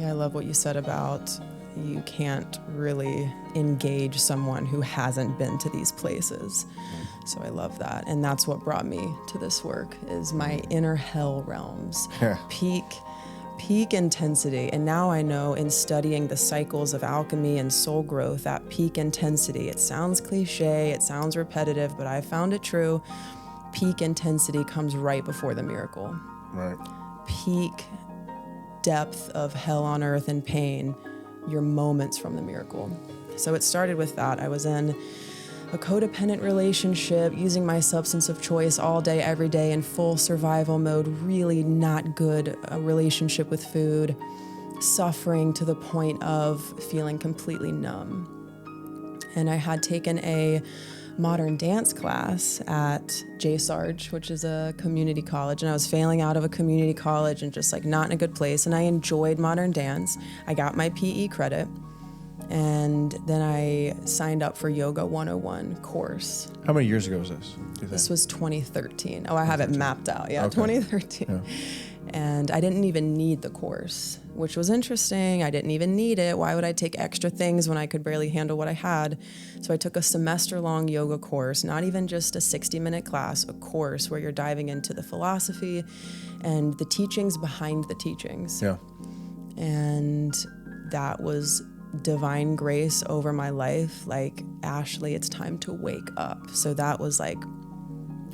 Yeah, I love what you said about you can't really engage someone who hasn't been to these places. So I love that. And that's what brought me to this work, is my inner hell realms. Peak intensity. And now I know, in studying the cycles of alchemy and soul growth, that peak intensity, it sounds cliche, it sounds repetitive, but I found it true. Peak intensity comes right before the miracle. Right. Peak depth of hell on earth and pain, your moments from the miracle. So it started with that. I was in a codependent relationship, using my substance of choice all day, every day, in full survival mode, really not good relationship with food, suffering to the point of feeling completely numb. And I had taken a modern dance class at J-Sarge, which is a community college, and I was failing out of a community college and just like not in a good place. And I enjoyed modern dance. I got my PE credit, and then I signed up for Yoga 101 course. How many years ago was this? This was 2013. Oh, I have it mapped out. Yeah, okay. 2013. Yeah. And I didn't even need the course, which was interesting. I didn't even need it. Why would I take extra things when I could barely handle what I had? So I took a semester-long yoga course, not even just a 60-minute class, a course where you're diving into the philosophy and the teachings behind the teachings. Yeah. And that was divine grace over my life. Like, Ashley, it's time to wake up. So that was like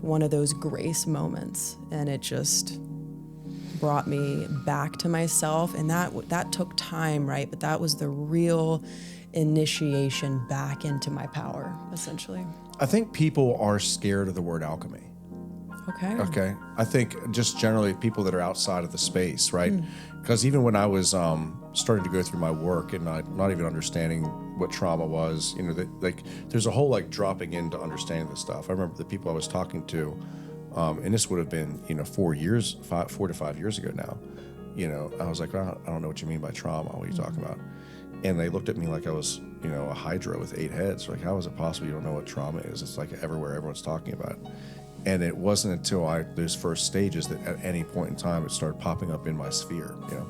one of those grace moments, and it just brought me back to myself. And that took time, right? But that was the real initiation back into my power, essentially. I think people are scared of the word alchemy. Okay. I think just generally people that are outside of the space, right? Because even when I was starting to go through my work and not even understanding what trauma was, you know, like there's a whole like dropping into understanding this stuff. I remember the people I was talking to, and this would have been, you know, 4 to 5 years ago now. You know, I was like, I don't know what you mean by trauma. What are you talking about? And they looked at me like I was, you know, a hydra with 8 heads. Like, how is it possible you don't know what trauma is? It's like everywhere, everyone's talking about it. And it wasn't until those first stages that at any point in time it started popping up in my sphere, you know.